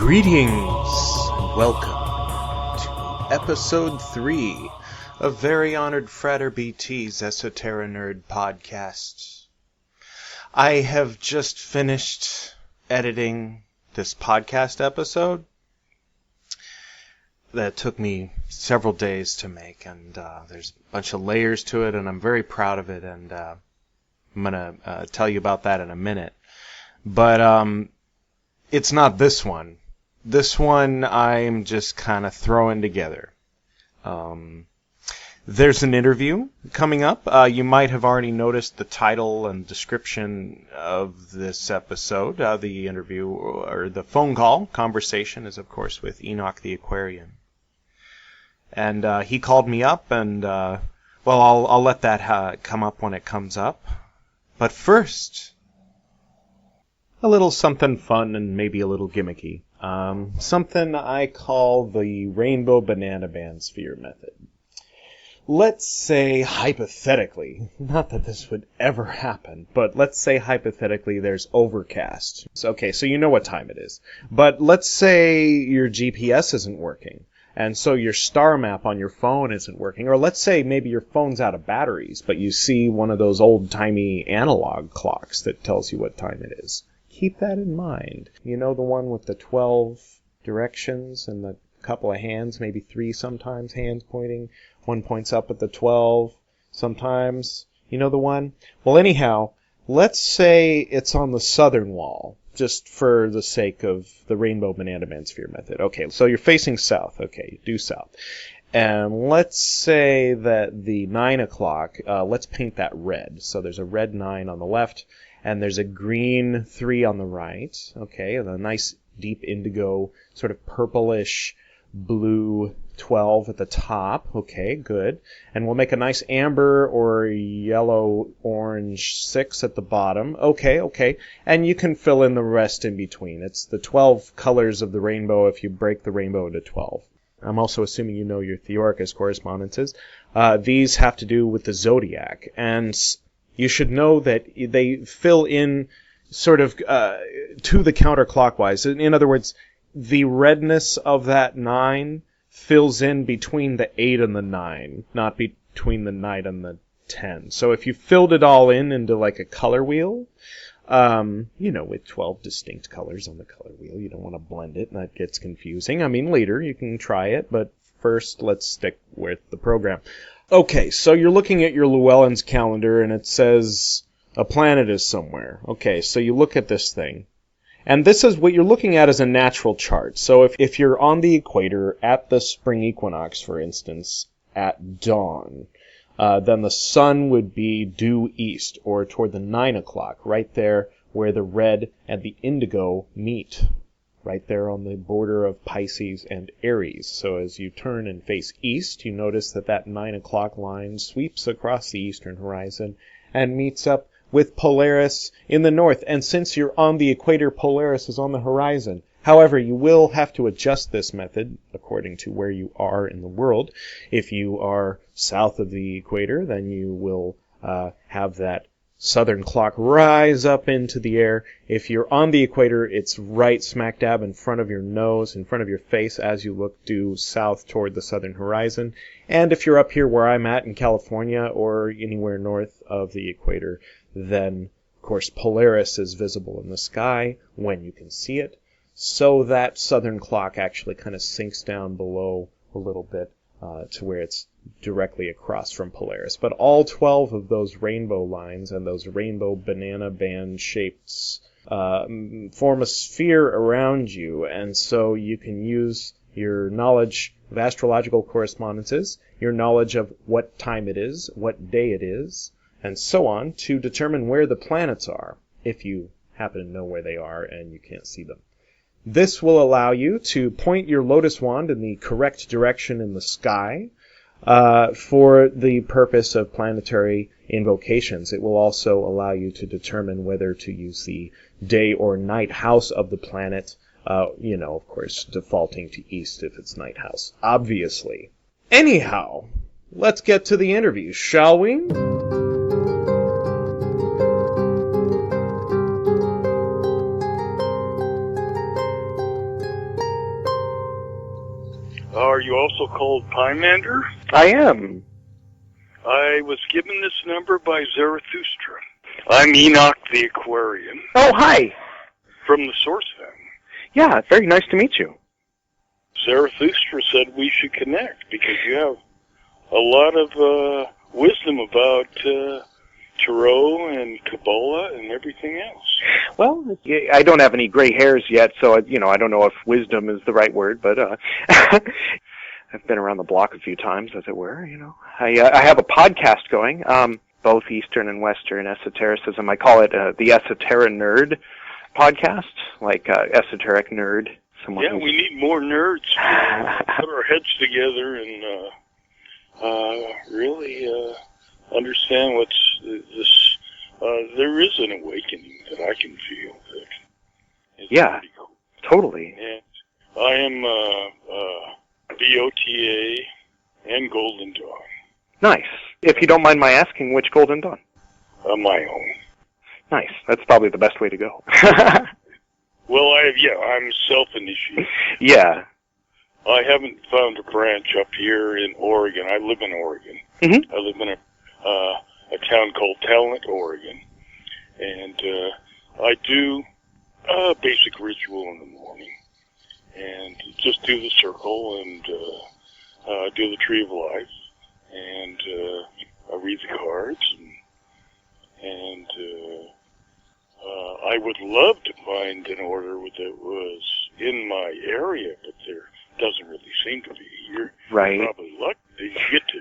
Greetings and welcome to episode 3 of Very Honored Frater BT's Esoterinerd podcast. I have just finished editing this podcast episode that took me several days to make, and there's a bunch of layers to it, and I'm very proud of it, and I'm going to tell you about that in a minute. But it's not this one. This one I'm just kind of throwing together. There's an interview coming up. You might have already noticed the title and description of this episode. The interview, or the phone call, conversation, is of course with Enoch The Aquarian. And he called me up, and I'll let that come up when it comes up. But first, a little something fun and maybe a little gimmicky. Something I call the Rainbow Banana Band Sphere method. Let's say hypothetically, not that this would ever happen, but let's say hypothetically there's overcast. Okay, so you know what time it is. But let's say your GPS isn't working, and so your star map on your phone isn't working. Or let's say maybe your phone's out of batteries, but you see one of those old-timey analog clocks that tells you what time it is. Keep that in mind. You know, the one with the 12 directions and the couple of hands, maybe 3 sometimes, hands pointing. One points up at the 12 sometimes. You know the one? Well, anyhow, let's say it's on the southern wall, just for the sake of the Rainbow Banana Band Sphere method. Okay, so you're facing south. Okay, due south. And let's say that the 9 o'clock, let's paint that red. So there's a red 9 on the left, and there's a green 3 on the right. Okay, and a nice deep indigo, sort of purplish blue 12 at the top. Okay, good. And we'll make a nice amber or yellow orange 6 at the bottom. Okay. And you can fill in the rest in between. It's the 12 colors of the rainbow if you break the rainbow into 12. I'm also assuming you know your Theoricus correspondences. These have to do with the zodiac. And you should know that they fill in sort of to the counterclockwise. In other words, the redness of that 9 fills in between the 8 and the 9, not between the 9 and the 10. So if you filled it all in into like a color wheel, with 12 distinct colors on the color wheel, you don't want to blend it, and that gets confusing. I mean, later you can try it, but first let's stick with the program. Okay, so you're looking at your Llewellyn's calendar, and it says a planet is somewhere. Okay, so you look at this thing. And this is what you're looking at as a natural chart. So if you're on the equator at the spring equinox, for instance, at dawn, then the sun would be due east, or toward the 9 o'clock, right there where the red and the indigo meet, right there on the border of Pisces and Aries. So as you turn and face east, you notice that 9 o'clock line sweeps across the eastern horizon and meets up with Polaris in the north. And since you're on the equator, Polaris is on the horizon. However, you will have to adjust this method according to where you are in the world. If you are south of the equator, then you will have that southern clock rise up into the air. If you're on the equator, it's right smack dab in front of your nose, in front of your face, as you look due south toward the southern horizon. And if you're up here where I'm at in California, or anywhere north of the equator, then, of course, Polaris is visible in the sky when you can see it. So that southern clock actually kind of sinks down below a little bit to where it's directly across from Polaris. But all 12 of those rainbow lines and those rainbow banana band shapes form a sphere around you, and so you can use your knowledge of astrological correspondences, your knowledge of what time it is, what day it is, and so on, to determine where the planets are, if you happen to know where they are and you can't see them. This will allow you to point your lotus wand in the correct direction in the sky for the purpose of planetary invocations. It will also allow you to determine whether to use the day or night house of the planet, of course, defaulting to east if it's night house, obviously. Anyhow, let's get to the interview, shall we? are you also called Pymander? I am. I was given this number by Zarathustra. I'm Enoch the Aquarian. Oh, hi. From the Source family. Yeah, very nice to meet you. Zarathustra said we should connect because you have a lot of wisdom about Tarot and Kabbalah and everything else. Well, I don't have any gray hairs yet, so I don't know if wisdom is the right word, but I've been around the block a few times, as it were. I have a podcast going, both Eastern and Western esotericism. I call it the Esoterinerd podcast, like esoteric nerd. Yeah, we need more nerds to put our heads together and really understand what's this. There is an awakening that I can feel. That is pretty cool. Totally. And I am BOTA and Golden Dawn. Nice. If you don't mind my asking, which Golden Dawn? My own. Nice. That's probably the best way to go. Well, I'm self-initiated. Yeah. I haven't found a branch up here in Oregon. I live in Oregon. Mm-hmm. I live in a town called Talent, Oregon. And I do a basic ritual in the morning. And just do the circle and do the Tree of Life. And I read the cards. And I would love to find an order that was in my area, but there doesn't really seem to be. You're probably lucky that you get to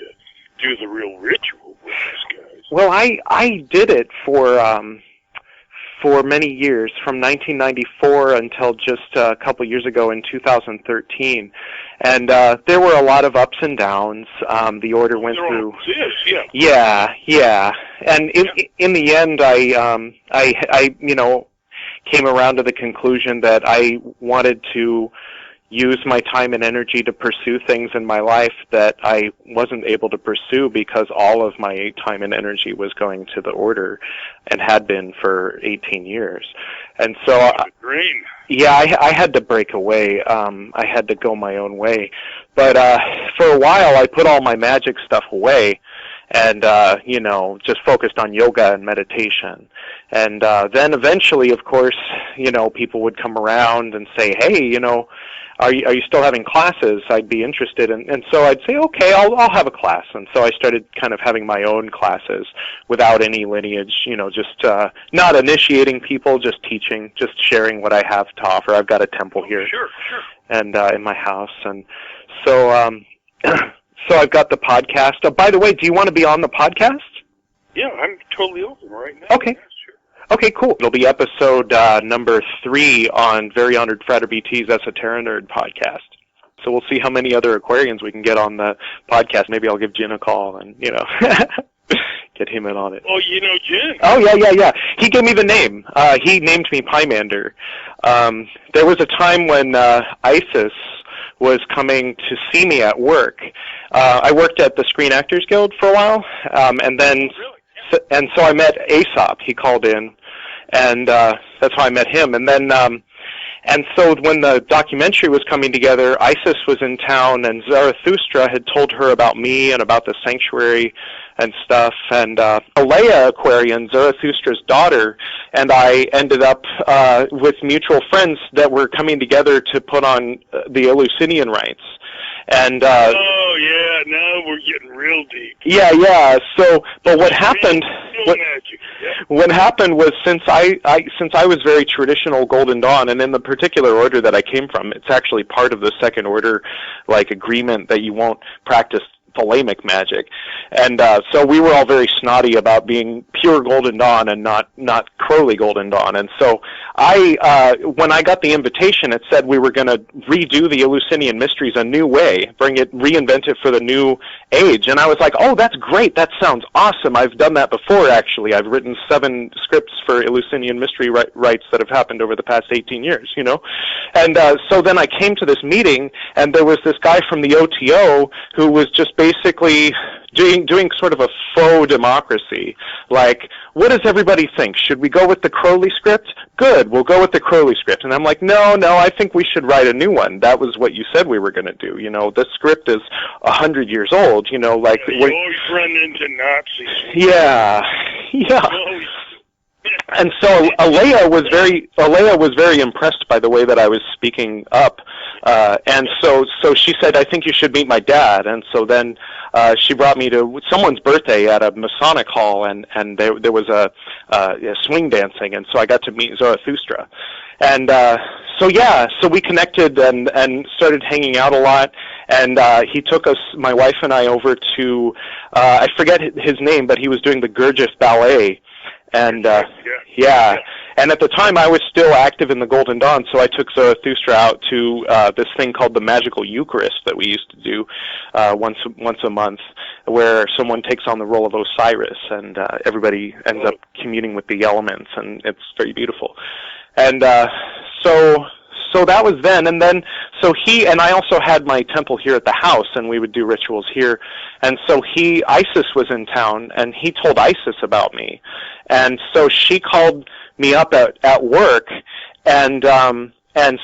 do the real ritual with these guys. Well, I did it for many years, from 1994 until just a couple years ago in 2013. And there were a lot of ups and downs. The order went through. Yeah. And in the end, I came around to the conclusion that I wanted to use my time and energy to pursue things in my life that I wasn't able to pursue because all of my time and energy was going to the order and had been for 18 years. And so I had to break away. I had to go my own way. But for a while I put all my magic stuff away and just focused on yoga and meditation. And then eventually, of course, people would come around and say, "Hey, are you still having classes? I'd be interested." And so I'd say, "Okay, I'll have a class." And so I started kind of having my own classes without any lineage, just not initiating people, just teaching, just sharing what I have to offer. I've got a temple here. Sure. And in my house. And so so I've got the podcast. Oh, by the way, do you want to be on the podcast? Yeah, I'm totally open right now. Okay. Yeah, sure. Okay, cool. It'll be episode number 3 on Very Honored Frater BT's Esoterinerd podcast. So we'll see how many other Aquarians we can get on the podcast. Maybe I'll give Jin a call and, get him in on it. Oh, Jin? Oh, yeah. He gave me the name. He named me Pymander. There was a time when ISIS was coming to see me at work. I worked at the Screen Actors Guild for a while, and then... And so I met Aesop. He called in, and that's how I met him. And then, and so when the documentary was coming together, Isis was in town, and Zarathustra had told her about me and about the sanctuary and stuff. And Meelo Aquarian, Zarathustra's daughter, and I ended up with mutual friends that were coming together to put on the Eleusinian rites. And now we're getting real deep. Yeah. So, but what happened? What happened was since I was very traditional Golden Dawn, and in the particular order that I came from, it's actually part of the second order, agreement that you won't practice Thalamic magic, and so we were all very snotty about being pure Golden Dawn and not Crowley Golden Dawn. And so when I got the invitation, it said we were going to redo the Eleusinian Mysteries a new way, reinvent it for the new age. And I was like, oh, that's great. That sounds awesome. I've done that before, actually. I've written 7 scripts for Eleusinian Mystery rites that have happened over the past 18 years, And so then I came to this meeting, and there was this guy from the OTO who was just basically doing sort of a faux democracy, Like, what does everybody think? Should we go with the Crowley script? Good, we'll go with the Crowley script. And I'm like, no, I think we should write a new one. That was what you said we were going to do. You know, this script is 100 years old. You know, like you always run into Nazis. Yeah. And so Alea was very impressed by the way that I was speaking up, and so she said, I think you should meet my dad. And so then she brought me to someone's birthday at a Masonic hall, and there was a swing dancing, and so I got to meet Zarathustra. And so we connected and started hanging out a lot. And he took us, my wife and I, over to I forget his name, but he was doing the Gurdjieff ballet. And and at the time I was still active in the Golden Dawn, so I took Zarathustra out to this thing called the Magical Eucharist that we used to do once a month, where someone takes on the role of Osiris, and everybody ends up communing with the elements, and it's very beautiful. And so that was then, and then so he and I also had my temple here at the house, and we would do rituals here. And so Isis was in town, and he told Isis about me, and so she called me up at work and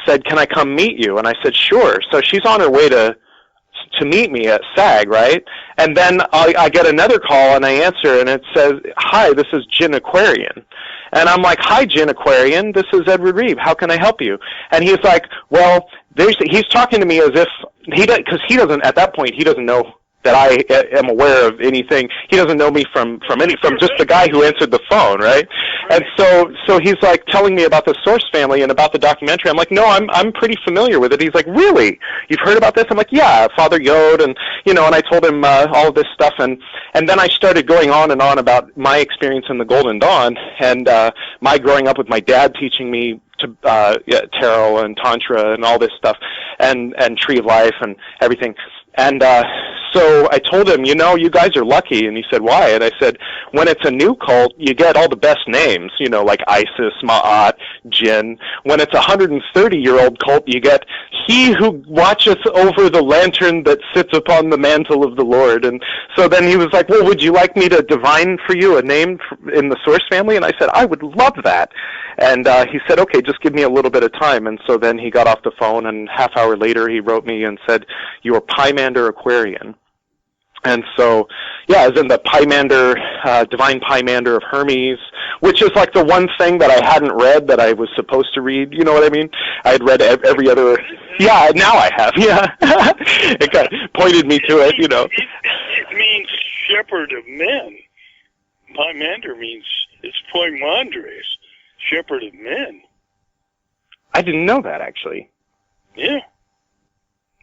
said, "Can I come meet you?" And I said, "Sure." So she's on her way to meet me at SAG, right? And then I get another call, and I answer, and it says, "Hi, this is Enoch The Aquarian." And I'm like, "Hi, Enoch The Aquarian, this is Edward Reeve. How can I help you?" And he's like, "Well, he's talking to me as if because he doesn't, at that point, he doesn't know that I am aware of anything. He doesn't know me from just the guy who answered the phone, right? And so he's like telling me about the Source family and about the documentary. I'm like, "No, I'm pretty familiar with it." He's like, "Really? You've heard about this?" I'm like, "Yeah, Father Yod," and and I told him all of this stuff, and then I started going on and on about my experience in the Golden Dawn, and my growing up with my dad teaching me to tarot and tantra and all this stuff, and Tree of Life and everything. And so I told him, "You guys are lucky." And he said, "Why?" And I said, "When it's a new cult, you get all the best names, like Isis, Ma'at, Jinn. When it's a 130-year-old cult, you get He who watcheth over the lantern that sits upon the mantle of the Lord." And so then he was like, "Well, would you like me to divine for you a name in the Source family?" And I said, "I would love that." And he said, "Okay, just give me a little bit of time." And so then he got off the phone, and half hour later he wrote me and said, "You're Pymander Aquarian." And so, as in the Pymander, Divine Pymander of Hermes, which is like the one thing that I hadn't read that I was supposed to read, you know what I mean? I had read every other, now I have, It kind of pointed me to it, It means shepherd of men. Pymander means, it's Pymander, shepherd of men. I didn't know that, actually. Yeah.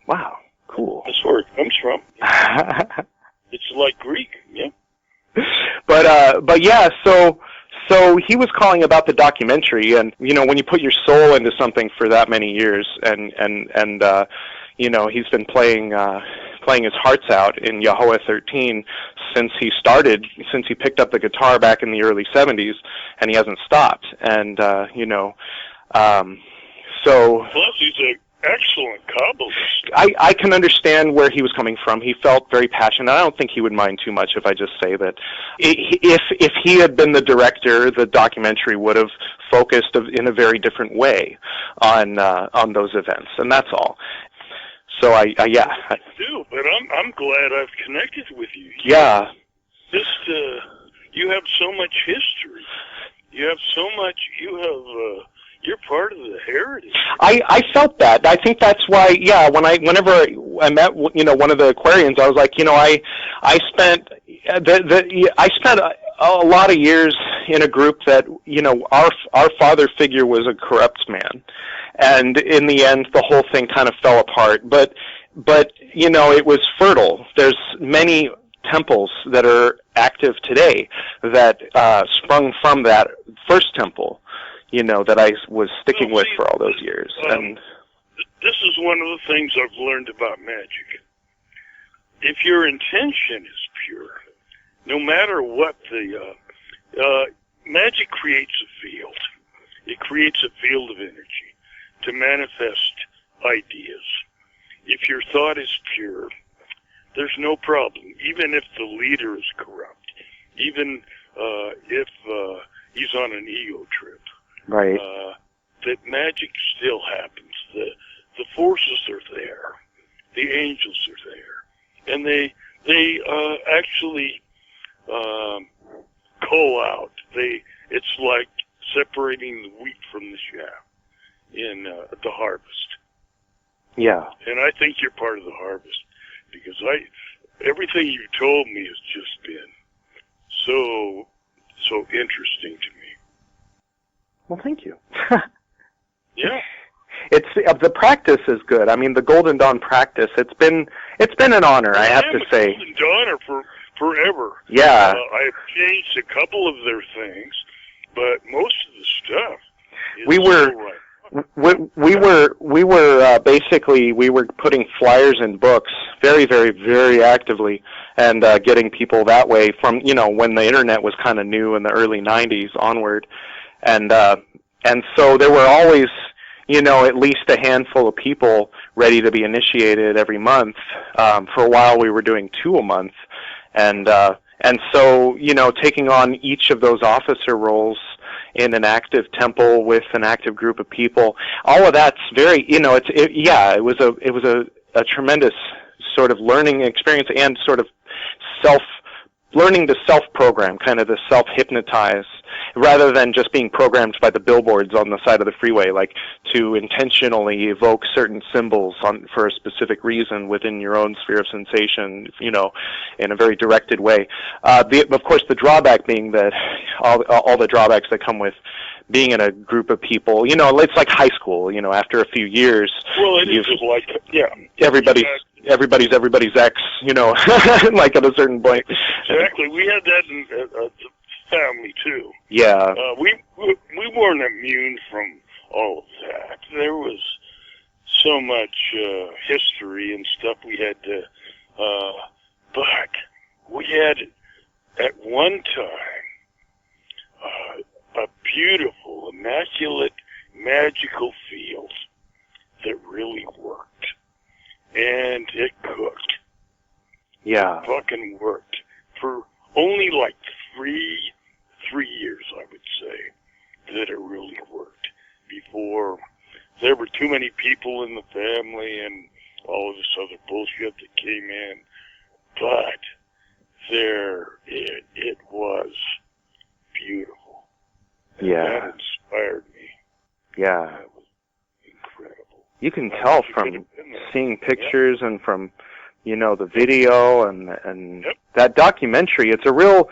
Wow. Cool. That's where it comes from. It's like Greek, yeah. But yeah, so he was calling about the documentary, and when you put your soul into something for that many years, and he's been playing his hearts out in Yahweh 13 since he picked up the guitar back in the early 70s, and he hasn't stopped. And so plus he's an excellent Kabbalist. I can understand where he was coming from. He felt very passionate. I don't think he would mind too much if I just say that if he had been the director, the documentary would have focused in a very different way on those events, and that's all. So I do, but I'm glad I've connected with you. Yeah. You have so much history. You have so much. You're part of the heritage. I felt that. I think that's why. Yeah. Whenever I met one of the Aquarians, I was like, I spent a lot of years in a group that our father figure was a corrupt man, and in the end, the whole thing kind of fell apart. But it was fertile. There's many temples that are active today that sprung from that first temple. That I was sticking with for all those years. And this is one of the things I've learned about magic. If your intention is pure, no matter what magic creates a field. It creates a field of energy to manifest ideas. If your thought is pure, there's no problem, even if the leader is corrupt, even if he's on an ego trip. Right. That magic still happens. The forces are there. The angels are there. And they actually call out. It's like separating the wheat from the chaff in the harvest. Yeah. And I think you're part of the harvest, because everything you told me has just been so interesting to me. Well, thank you. Yeah. It's the practice is good. I mean, the Golden Dawn practice. It's been an honor. I have to say. Golden Dawn for forever. Yeah. I've changed a couple of their things, but most of the stuff is we were basically putting flyers in books very, very, very actively, and getting people that way from when the internet was kind of new in the early '90s onward, and so there were always at least a handful of people ready to be initiated every month. For a while we were doing 2 a month, and so taking on each of those officer roles in an active temple with an active group of people, all of that's very it was a tremendous sort of learning experience, and sort of learning to self-program, kind of to self-hypnotize, rather than just being programmed by the billboards on the side of the freeway, like to intentionally evoke certain symbols for a specific reason within your own sphere of sensation, in a very directed way. Of course, the drawback being that all the drawbacks that come with being in a group of people, it's like high school, after a few years. Well, it is just like, yeah. Everybody's ex, like at a certain point. Exactly. We had that in the family too. Yeah. We weren't immune from all of that. There was so much history and stuff we had to, but we had at one time a beautiful, immaculate, magical field that really worked. And it cooked. Yeah. It fucking worked. For only like three years, I would say, that it really worked. Before there were too many people in the family and all of this other bullshit that came in. But it was beautiful. And yeah. that inspired me. Yeah. That was incredible. You can tell from seeing pictures and from, the video and Yep. that documentary. It's a real,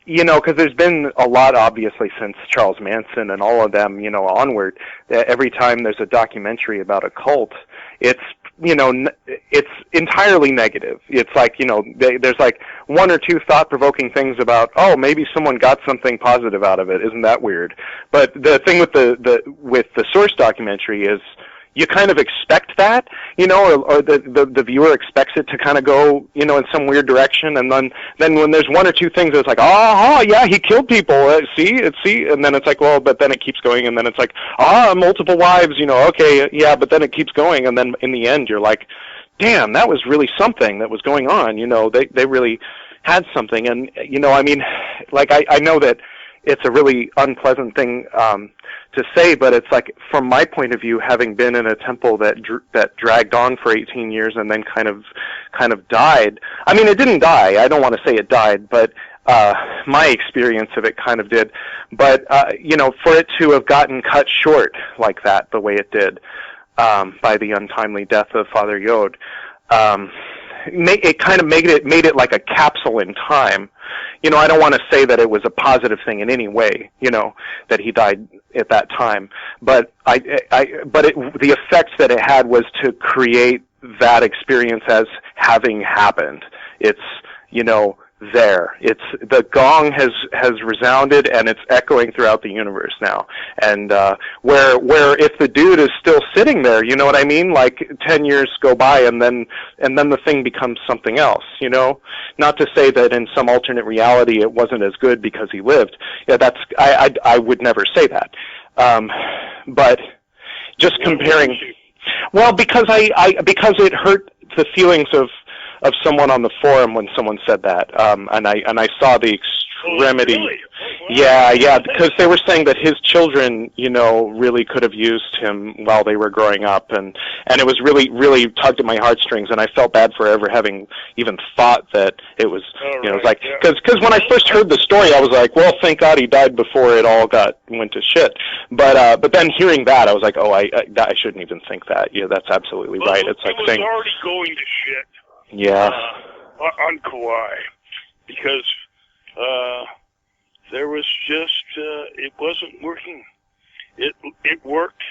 because there's been a lot, obviously, since Charles Manson and all of them, onward. Every time there's a documentary about a cult, it's, it's entirely negative. It's like, there's like 1 or 2 thought-provoking things about, oh, maybe someone got something positive out of it. Isn't that weird? But the thing with the Source documentary is, you kind of expect that, or the viewer expects it to kind of go, in some weird direction, and then when there's 1 or 2 things, it's like, oh yeah, he killed people, see, and then it's like, well, but then it keeps going, and then it's like, multiple wives, okay, yeah, but then it keeps going, and then in the end, you're like, damn, that was really something that was going on, they really had something, and, I mean, like, I know that it's a really unpleasant thing to say, but it's like, from my point of view, having been in a temple that dragged on for 18 years and then kind of died. I mean, it didn't die. I don't want to say it died, but my experience of it kind of did. But for it to have gotten cut short like that, the way it did, by the untimely death of Father Yod, it kind of made it like a capsule in time. I don't want to say that it was a positive thing in any way, that he died at that time, but the effect that it had was to create that experience as having happened. It's, there. It's the gong has resounded, and it's echoing throughout the universe now. And where if the dude is still sitting there, you know what I mean? Like 10 years go by, and then the thing becomes something else. Not to say that in some alternate reality it wasn't as good because he lived. Yeah, I would never say that. But just comparing. Well, because because it hurt the feelings of someone on the forum when someone said that, and I saw the extremity. Oh, really? Yeah, because they were saying that his children, really could have used him while they were growing up, and it was really, really tugged at my heartstrings, and I felt bad for ever having even thought that it was, it was like, because when I first heard the story, I was like, well, thank God he died before it all went to shit. But then hearing that, I was like, oh, I shouldn't even think that. Yeah, that's absolutely right. It's like saying, it was already going to shit. Yeah. On Kauai, because there was just it wasn't working. It worked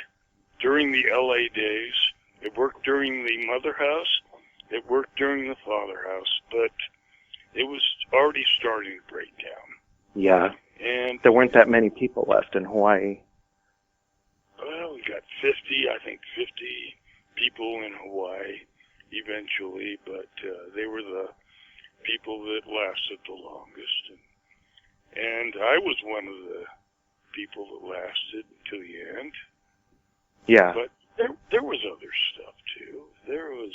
during the LA days. It worked during the mother house. It worked during the father house, but it was already starting to break down. Yeah. And there weren't that many people left in Hawaii. Well, we got 50 people in Hawaii eventually, but they were the people that lasted the longest. And I was one of the people that lasted to the end. Yeah. But there was other stuff, too. There was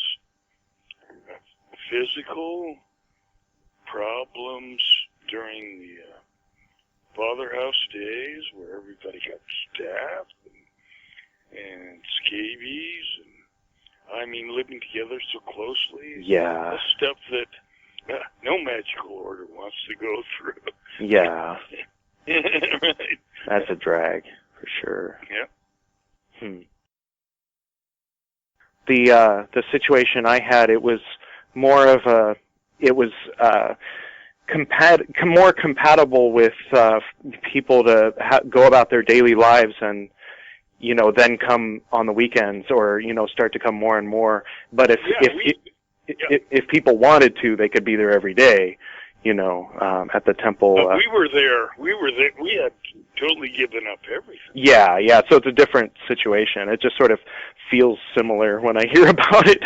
physical problems during the father house days where everybody got stabbed and scabies and, I mean, living together so closely. Yeah. The stuff that no magical order wants to go through. Yeah. Right. That's a drag, for sure. Yeah. The situation I had, it was more of a, it was more compatible with people to go about their daily lives and, then come on the weekends or, start to come more and more. But if people wanted to, they could be there every day, at the temple. We were there. We had totally given up everything. Yeah. So it's a different situation. It just sort of feels similar when I hear about it.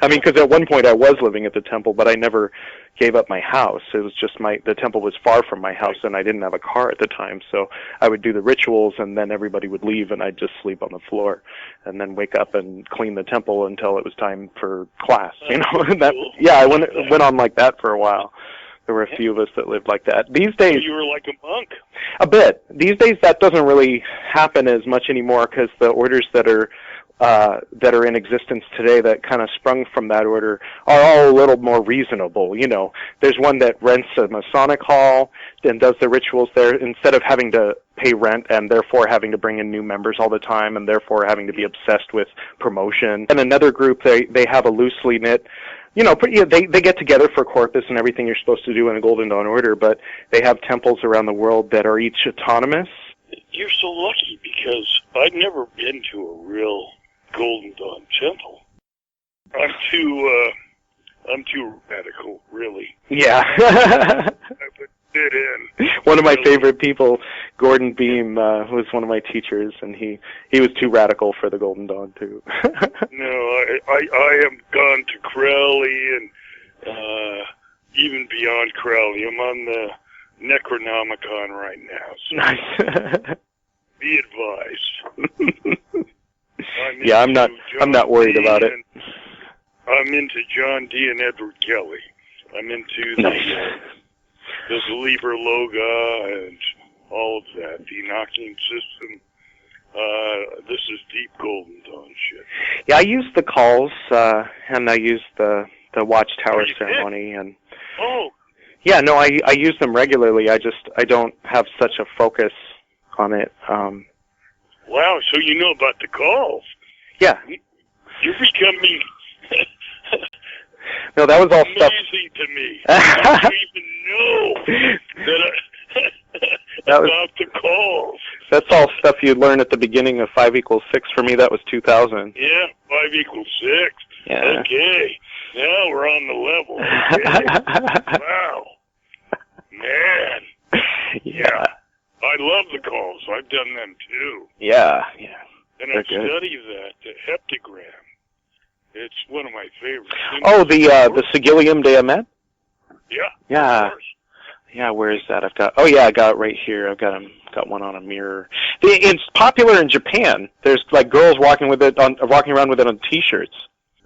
I mean, because at one point I was living at the temple, but I never gave up my house. It was just the temple was far from my house, and I didn't have a car at the time. So I would do the rituals, and then everybody would leave, and I'd just sleep on the floor, and then wake up and clean the temple until it was time for class. Cool. Yeah, I went on like that for a while. There were a few of us that lived like that. These days, so you were like a monk. A bit. These days, that doesn't really happen as much anymore because the orders that are in existence today that kind of sprung from that order are all a little more reasonable. There's one that rents a Masonic hall and does the rituals there instead of having to pay rent and therefore having to bring in new members all the time and therefore having to be obsessed with promotion. And another group, they have a loosely knit. They get together for corpus and everything you're supposed to do in a Golden Dawn order, but they have temples around the world that are each autonomous. You're so lucky because I've never been to a real Golden Dawn temple. I'm too radical, really. Yeah. I would fit in. One of my favorite people, Gordon Beam, was one of my teachers, and he was too radical for the Golden Dawn too. No, I am gone to Crowley and even beyond Crowley. I'm on the Necronomicon right now. So nice. Be advised. Yeah, I'm not worried about it. I'm into John D. and Edward Kelly. I'm into the Liber Loga and all of that, the Enochian system. This is deep Golden Dawn shit. Yeah, I use the calls, and I use the Watchtower ceremony, and yeah, no, I use them regularly. I don't have such a focus on it. Wow, so you know about the calls? Yeah. You're becoming no, that was all stuff. Amazing to me. I don't even know about the calls. That's all stuff you learn at the beginning of 5 = 6. For me, that was 2000. Yeah, 5 = 6. Yeah. Okay, now we're on the level. Okay. Wow. Man. Yeah. I love the calls. I've done them too. Yeah. And I study the heptagram. It's one of my favorites. Oh, the Sigillium de Amet? Yeah. Of course. Yeah, where is that? I got it right here. I've got one on a mirror. It's popular in Japan. There's like girls walking around with it on t-shirts.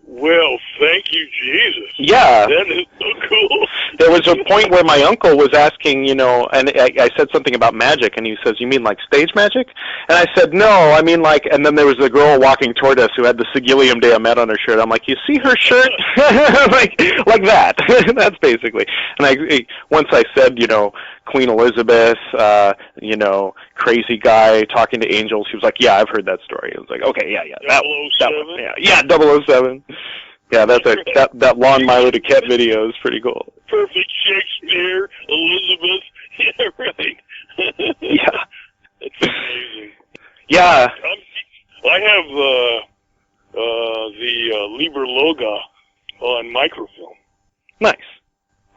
Well, thank you, Jesus. Yeah. That is so cool. There was a point where my uncle was asking, and I said something about magic, and he says, "You mean like stage magic?" And I said, "No, I mean like," and then there was a girl walking toward us who had the Sigillium Diomet on her shirt. I'm like, "You see her shirt?" like that. That's basically. And once I said, Queen Elizabeth, crazy guy talking to angels, he was like, "Yeah, I've heard that story." I was like, "Okay, yeah. That one, yeah, 007. Yeah, that's that Lawn Meelo Duquette video is pretty cool. Perfect Shakespeare, Elizabeth. Yeah, right. Yeah. That's amazing. Yeah. I have the Liber Loga on microfilm. Nice.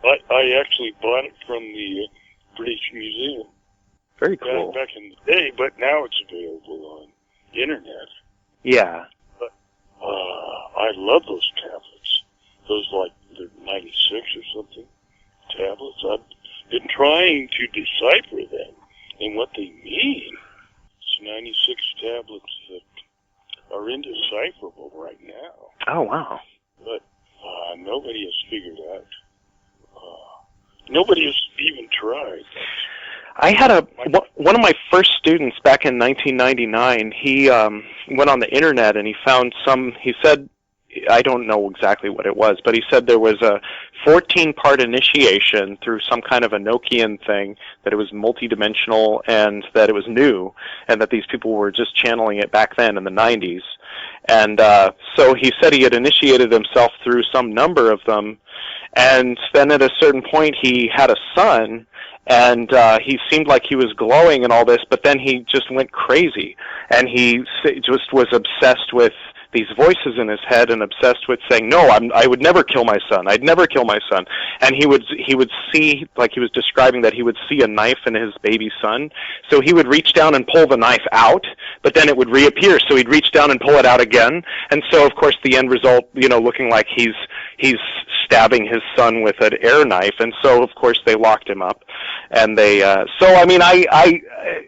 I actually bought it from the British Museum. Very cool. Back in the day, but now it's available on the internet. Yeah. I love those tablets. Those, they're 96 or something tablets. I've been trying to decipher them and what they mean. It's 96 tablets that are indecipherable right now. Oh, wow. But nobody has figured out. Nobody has even tried. I had one of my first students back in 1999. He went on the internet and he found he said, I don't know exactly what it was, but he said there was a 14-part initiation through some kind of Enochian thing, that it was multidimensional and that it was new, and that these people were just channeling it back then in the 90s. And so he said he had initiated himself through some number of them, and then at a certain point he had a son, and he seemed like he was glowing and all this, but then he just went crazy, and he just was obsessed with these voices in his head and obsessed with saying, "No, I would never kill my son. I'd never kill my son." And he would see, like he was describing, that he would see a knife in his baby son. So he would reach down and pull the knife out, but then it would reappear. So he'd reach down and pull it out again. And so, of course, the end result, looking like he's stabbing his son with an air knife. And so, of course, they locked him up. And they,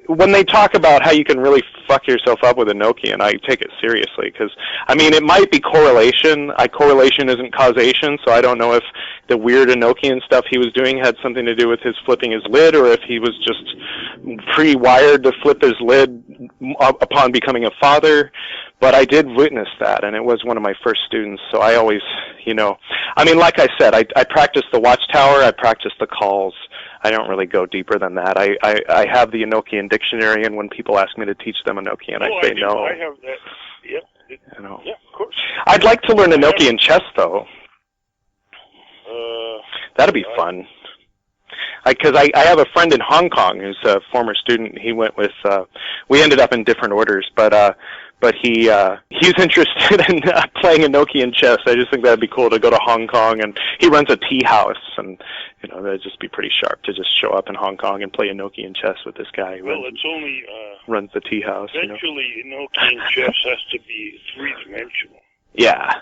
when they talk about how you can really fuck yourself up with Enochian, I take it seriously, because it might be correlation. Correlation isn't causation, so I don't know if the weird Enochian stuff he was doing had something to do with his flipping his lid, or if he was just pre-wired to flip his lid upon becoming a father. But I did witness that, and it was one of my first students, so I always, like I said, I practice the Watchtower, I practice the calls. I don't really go deeper than that. I have the Enochian dictionary, and when people ask me to teach them Enochian, I say no. I have that. Yep. Yeah, of course. I'd like to learn Enochian chess, though. That'd be fun. Because I have a friend in Hong Kong who's a former student. He went with, we ended up in different orders, but he's interested in playing Enochian chess. I just think that'd be cool to go to Hong Kong, and he runs a tea house, and that'd just be pretty sharp to just show up in Hong Kong and play Enochian chess with this guy who runs the tea house. Eventually, Enochian chess has to be three-dimensional. Yeah.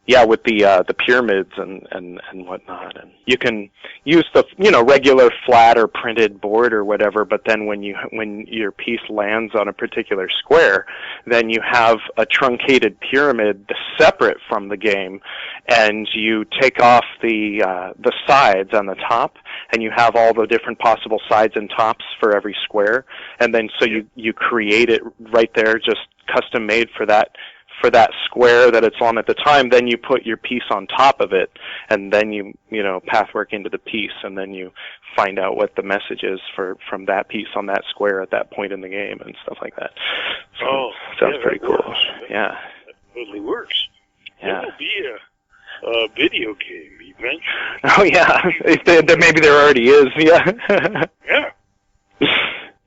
Yeah, with the pyramids and whatnot, and you can use the regular flat or printed board or whatever. But then when your piece lands on a particular square, then you have a truncated pyramid separate from the game, and you take off the sides on the top, and you have all the different possible sides and tops for every square, and then so you create it right there, just custom made for that square that it's on at the time. Then you put your piece on top of it, and then you pathwork into the piece, and then you find out what the message is from that piece on that square at that point in the game and stuff like that. So, sounds pretty cool. Yeah. That totally works. Yeah. There will be a video game eventually. Oh yeah, maybe there already is. Yeah. Yeah.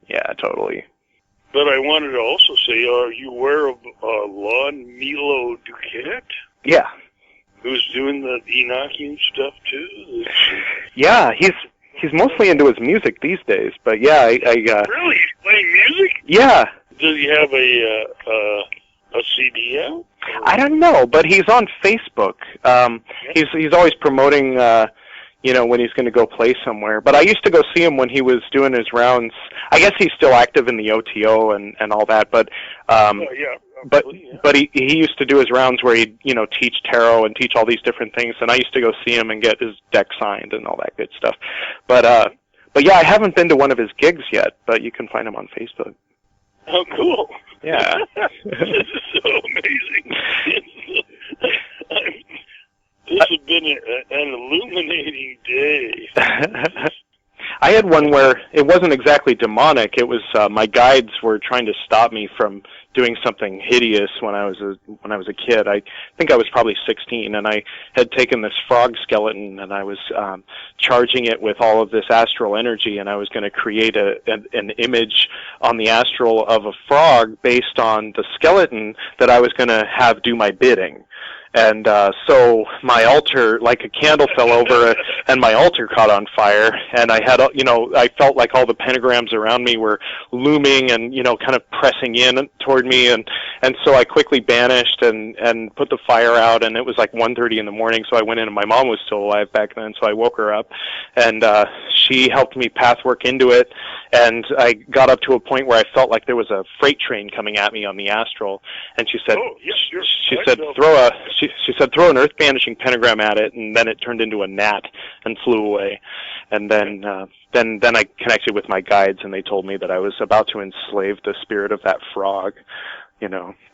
Yeah, totally. But I wanted to also say, are you aware of Meelo Duquette? Yeah. Who's doing the Enochian stuff too? Yeah, he's mostly into his music these days. But yeah, Really? He's playing music? Yeah. Does he have a CD out? I don't know, but he's on Facebook. He's always promoting. When he's going to go play somewhere. But I used to go see him when he was doing his rounds. I guess he's still active in the OTO and all that, but yeah. but he used to do his rounds where he'd, teach tarot and teach all these different things, and I used to go see him and get his deck signed and all that good stuff. But yeah, I haven't been to one of his gigs yet, but you can find him on Facebook. Oh, cool. Yeah. This is so amazing. This has been an illuminating day. I had one where it wasn't exactly demonic. It was my guides were trying to stop me from doing something hideous when I was a kid. I think I was probably 16, and I had taken this frog skeleton and I was charging it with all of this astral energy, and I was going to create an image on the astral of a frog based on the skeleton that I was going to have do my bidding. And so my altar, like a candle fell over, and my altar caught on fire. And I had, I felt like all the pentagrams around me were looming and, kind of pressing in toward me. And so I quickly banished and put the fire out. And it was like 1:30 in the morning, so I went in, and my mom was still alive back then, so I woke her up. And she helped me pathwork into it. And I got up to a point where I felt like there was a freight train coming at me on the astral. And she said, She said, throw an earth-banishing pentagram at it, and then it turned into a gnat and flew away. And then I connected with my guides, and they told me that I was about to enslave the spirit of that frog.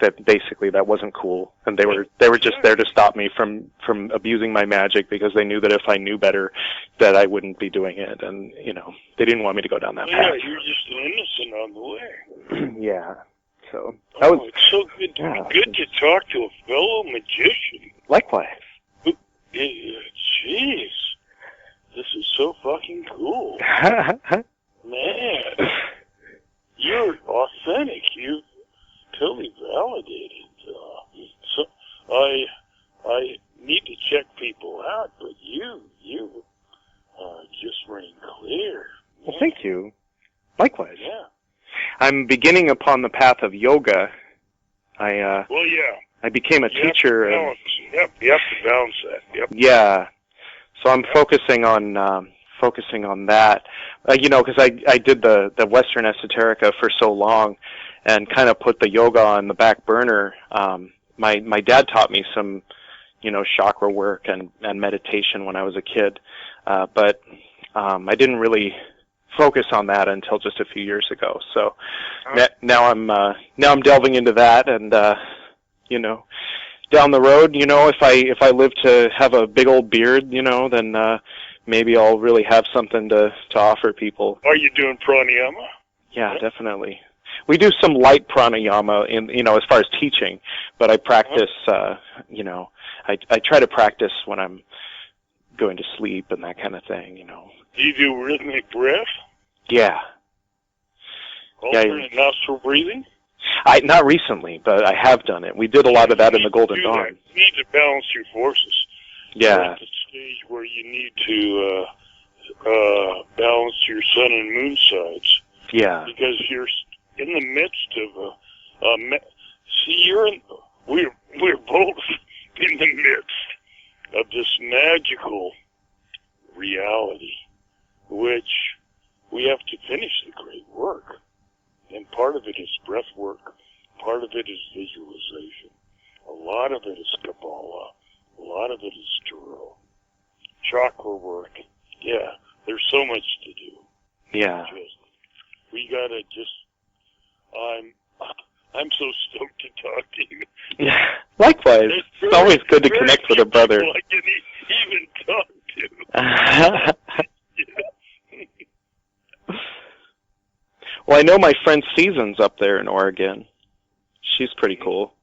That basically that wasn't cool, and they were just there to stop me from abusing my magic, because they knew that if I knew better, that I wouldn't be doing it, and they didn't want me to go down that path. Yeah, you're just innocent on the way. Yeah. So it's so good to talk to a fellow magician. Likewise. Jeez, this is so fucking cool. Man, you're authentic. You totally validated. So I need to check people out, but you just rang clear. Well, thank you. Likewise. Yeah. I'm beginning upon the path of yoga. I became a teacher. You have to balance that. Yep. Yeah. So I'm focusing on that. Because I did the Western esoterica for so long, and kind of put the yoga on the back burner. My dad taught me some, chakra work and meditation when I was a kid, but I didn't really focus on that until just a few years ago. So now I'm delving into that, and down the road, if I live to have a big old beard, then maybe I'll really have something to offer people. Are you doing pranayama? Yeah, definitely. We do some light pranayama in as far as teaching, but I practice I try to practice when I'm going to sleep and that kind of thing, Do you do rhythmic breath? Yeah. Alternate nostril breathing? Not recently, but I have done it. We did a lot of that in the Golden Dawn. You need to balance your forces. Yeah. You're at the stage where you need to balance your sun and moon sides. Yeah. Because you're in the midst of we're both in the midst of this magical reality, which we have to finish the great work. And part of it is breath work, part of it is visualization, a lot of it is Kabbalah, a lot of it is tarot, chakra work. Yeah, there's so much to do. Yeah. We gotta I'm so stoked to talk to you. Yeah. Likewise. It's always good to connect with a brother. I can even talk to. Well, I know my friend Season's up there in Oregon. She's pretty cool.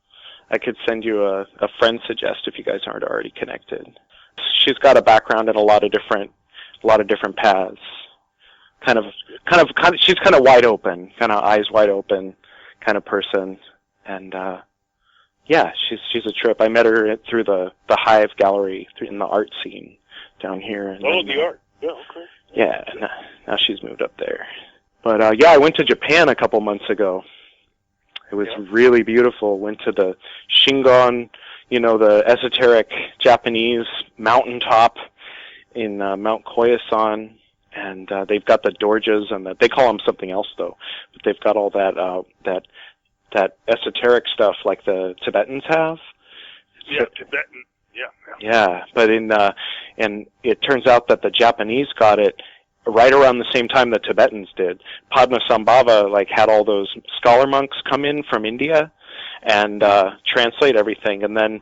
I could send you a friend suggest if you guys aren't already connected. She's got a background in a lot of different paths. She's kind of wide open, kind of eyes wide open kind of person. And yeah, she's a trip. I met her through the Hive Gallery in the art scene down here. And the art. Yeah, okay. Yeah, now she's moved up there. But yeah, I went to Japan a couple months ago. It was really beautiful. Went to the Shingon, the esoteric Japanese mountaintop in Mount Koyasan, and they've got the dorjas, and they call them something else though. But they've got all that esoteric stuff like the Tibetans have. Yeah, Tibetan. Yeah. Yeah, but and it turns out that the Japanese got it right around the same time the Tibetans did. Padmasambhava had all those scholar monks come in from India and translate everything, and then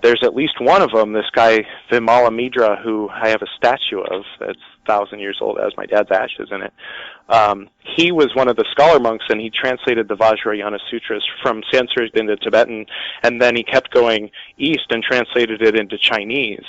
there's at least one of them, this guy Vimalamidra, who I have a statue of that's 1,000 years old, has my dad's ashes in it. He was one of the scholar monks, and he translated the Vajrayana Sutras from Sanskrit into Tibetan, and then he kept going east and translated it into Chinese.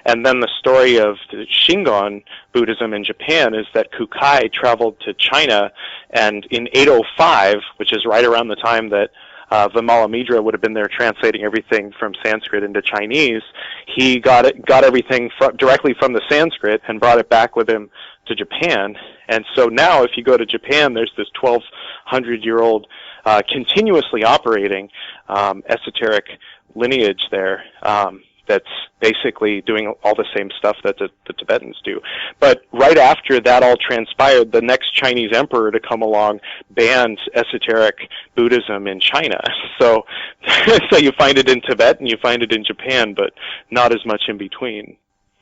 And then the story of the Shingon Buddhism in Japan is that Kukai traveled to China, and in 805, which is right around the time that Vimalamidra would have been there translating everything from Sanskrit into Chinese, he got everything directly from the Sanskrit and brought it back with him to Japan. And so now if you go to Japan, there's this 1,200-year-old continuously operating esoteric lineage there that's basically doing all the same stuff that the Tibetans do. But right after that all transpired, the next Chinese emperor to come along banned esoteric Buddhism in China. So you find it in Tibet and you find it in Japan, but not as much in between.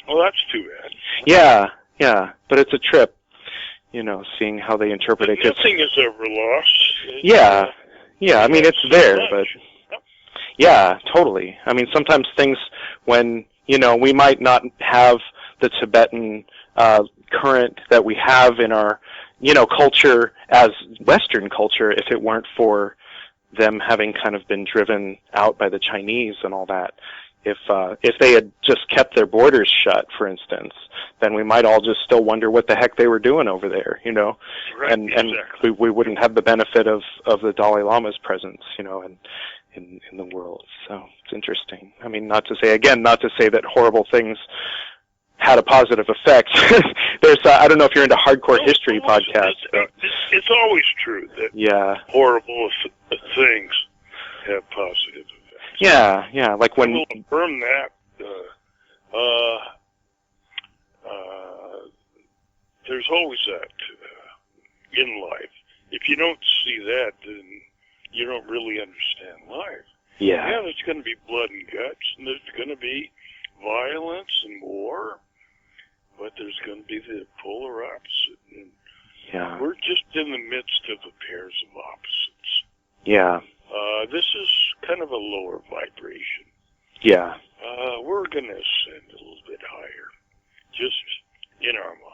Well, that's too bad. Yeah, but it's a trip, seeing how they interpret it. Nothing is ever lost. Yeah, I mean, it's there, but... Yeah, totally. I mean, sometimes things when, we might not have the Tibetan current that we have in our, culture as Western culture if it weren't for them having kind of been driven out by the Chinese and all that. If they had just kept their borders shut, for instance, then we might all just still wonder what the heck they were doing over there, Right, and exactly. we wouldn't have the benefit of the Dalai Lama's presence, in the world. So it's interesting. I mean, not to say that horrible things had a positive effect. There's I don't know if you're into hardcore history podcasts. It's always true that horrible things have positive effects. Yeah, like when... We'll confirm that. There's always that in life. If you don't see that, then you don't really understand life. Yeah, there's going to be blood and guts, and there's going to be violence and war, but there's going to be the polar opposite. And we're just in the midst of the pairs of opposites. Yeah. This is kind of a lower vibration. Yeah. We're going to ascend a little bit higher, just in our minds.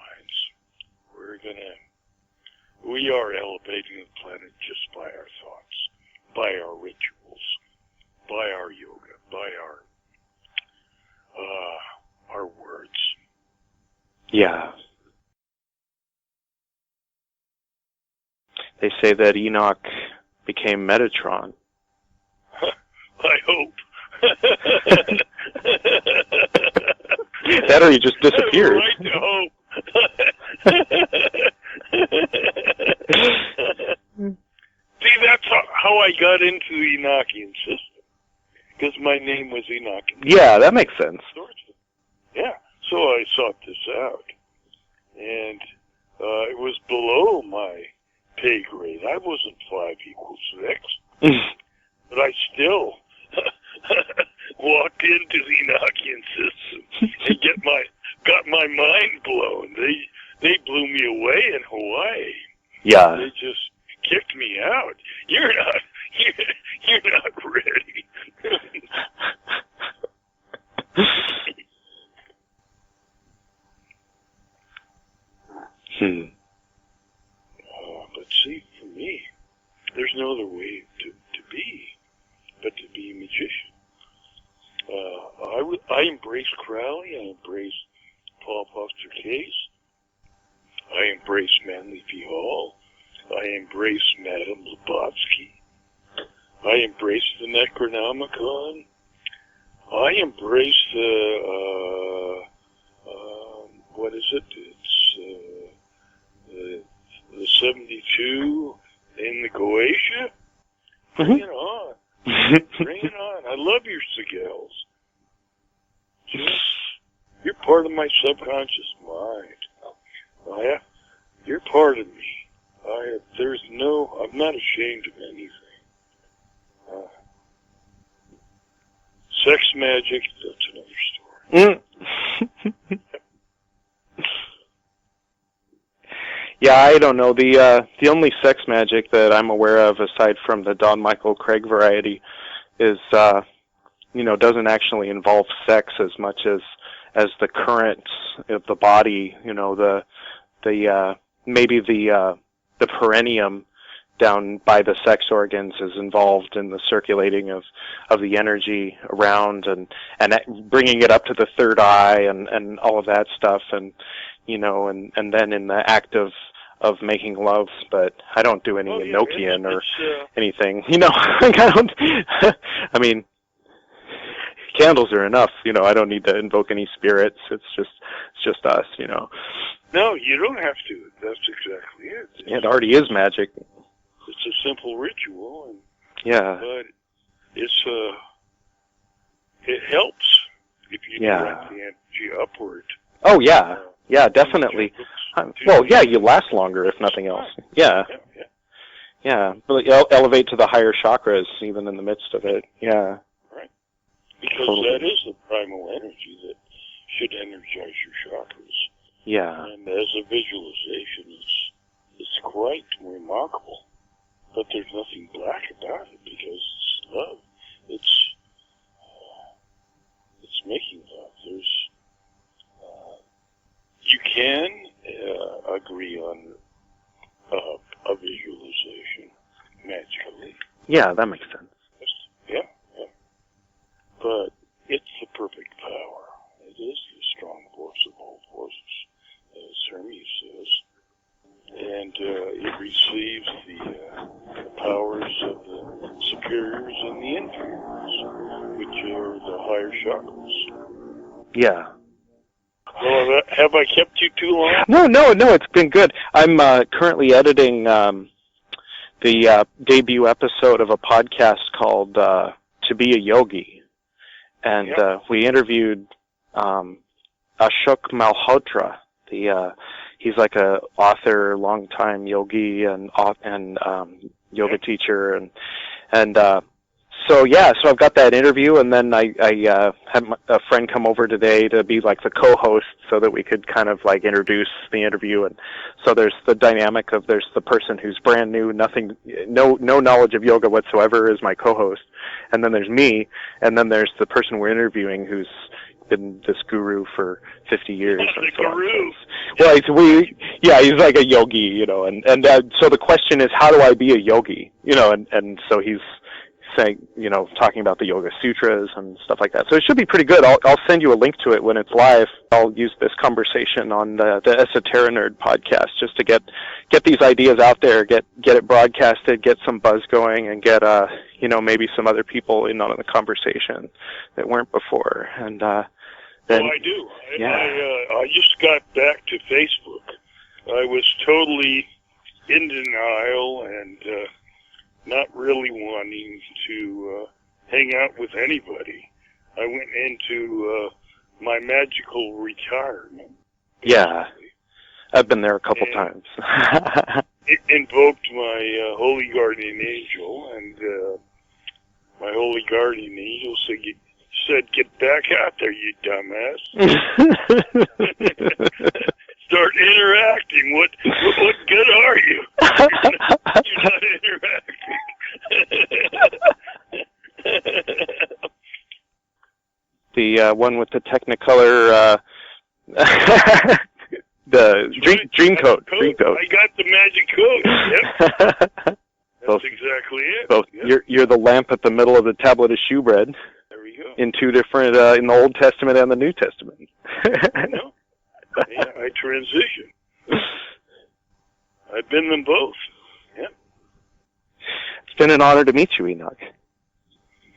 We are elevating the planet just by our thoughts, by our rituals, by our yoga, by our words. Yeah. They say that Enoch became Metatron. I hope. That or he just disappeared. I would like to hope. See, that's how I got into the Enochian system, because my name was Enoch. Yeah, that makes sense. Yeah, so I sought this out, and it was below my pay grade. I wasn't 5 = 6, but I still walked into the Enochian system and got my mind blown. They blew me away in Hawaii. Yeah. They just kicked me out. You're not ready. But see, for me, there's no other way to be but to be a magician. I embrace Crowley. I embrace Paul Foster Case. I embrace Manly P. Hall. I embrace Madame Blavatsky. I embrace the Necronomicon. I embrace the, what is it? It's the 72 in the Goetia. Bring it on. Bring it on. I love your Sigels. You're part of my subconscious mind. You're part of me. I'm not ashamed of anything. Sex magic, that's another story. Yeah, I don't know. The only sex magic that I'm aware of, aside from the Don Michael Craig variety, is doesn't actually involve sex as much as the currents of the body. Maybe the perineum down by the sex organs is involved in the circulating of the energy around and bringing it up to the third eye and all of that stuff, and then in the act of making love. But I don't do any Enochian or anything. I don't. I mean, candles are enough. I don't need to invoke any spirits. It's just us. No, you don't have to. That's exactly it. It already is magic. It's a simple ritual, but it helps if you direct the energy upward. Oh yeah, definitely. You last longer if nothing else. Yeah. But elevate to the higher chakras even in the midst of it. Yeah. Right. Because that is the primal energy that should energize your chakras. Yeah. And as a visualization, it's quite remarkable. But there's nothing black about it because it's love. It's making love. You can agree on a visualization magically. Yeah, that makes sense. Yeah. But it's the perfect power. It is the strong force of all forces, as Hermes says. And it receives the powers of the superiors and the inferiors, which are the higher chakras. Yeah. Well, have I kept you too long? No, it's been good. I'm currently editing the debut episode of a podcast called To Be a Yogi. And we interviewed Ashok Malhotra. He's like a author, longtime yogi and yoga teacher, so I've got that interview, and then I had a friend come over today to be like the co-host, so that we could kind of like introduce the interview. And so there's the dynamic of there's the person who's brand new, no knowledge of yoga whatsoever, is my co-host, and then there's me, and then there's the person we're interviewing who's been this guru for 50 years. The guru. Well, he's like a yogi, and so the question is, how do I be a yogi? And so he's saying, talking about the Yoga Sutras and stuff like that. So it should be pretty good. I'll send you a link to it when it's live. I'll use this conversation on the Esoterinerd podcast just to get these ideas out there, get it broadcasted, get some buzz going, and get maybe some other people in on the conversation that weren't before. And then, I do. Yeah. I just got back to Facebook. I was totally in denial and not really wanting to hang out with anybody. I went into my magical retirement. Yeah, I've been there a couple times. It invoked my holy guardian angel, and my holy guardian angel said, "Get back out there, you dumbass." Start interacting. What good are you? You're not interacting. The one with the Technicolor, the dream coat. I got the magic coat. Yep. That's exactly it. Both. Yep. You're the lamp at the middle of the tablet of shewbread. There we go. In two different, in the Old Testament and the New Testament. I know. Yeah, I transition. I've been them both. Yeah. It's been an honor to meet you, Enoch.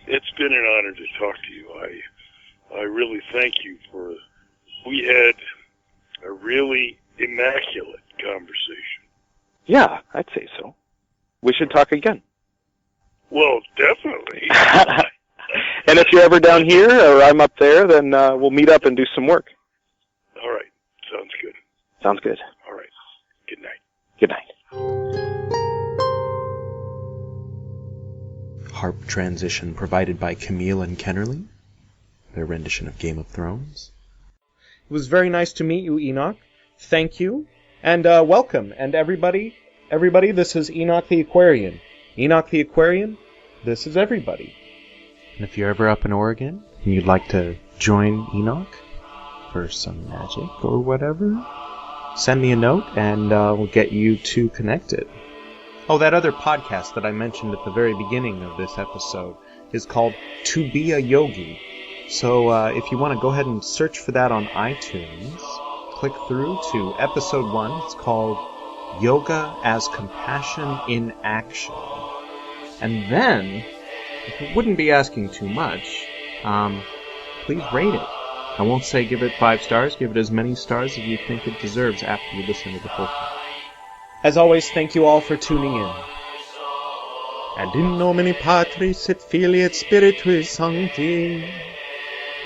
It's been an honor to talk to you. I really thank you for. We had a really immaculate conversation. Yeah, I'd say so. We should talk again. Well, definitely. And if you're ever down here or I'm up there, then we'll meet up and do some work. All right. Sounds good. Sounds good. All right. Good night. Good night. Harp transition provided by Camille and Kennerly. their rendition of Game of Thrones. It was very nice to meet you, Enoch. Thank you. And welcome. And everybody, this is Enoch the Aquarian. Enoch the Aquarian, this is everybody. And if you're ever up in Oregon and you'd like to join Enoch for some magic or whatever, send me a note and we'll get you two connected. Oh, that other podcast that I mentioned at the very beginning of this episode is called To Be a Yogi. So if you want to go ahead and search for that on iTunes, click through to episode 1. It's called Yoga as Compassion in Action. And then, if it wouldn't be asking too much, please rate it. I won't say give it 5 stars. Give it as many stars as you think it deserves after you listen to the whole thing. As always, thank you all for tuning in. And in nomine Patris et Filii et Spiritui Sancti.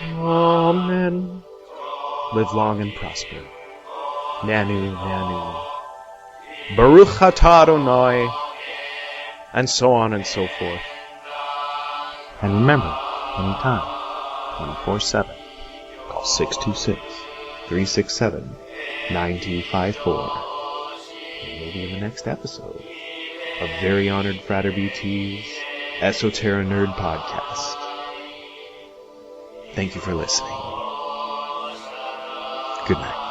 Amen. Live long and prosper. Nanu, Nanu. Baruch atah Adonai. And so on and so forth. And remember, anytime, 24/7, call 626-367-9254. And maybe in the next episode of Very Honored Frater BT's Esoterinerd podcast. Thank you for listening. Good night.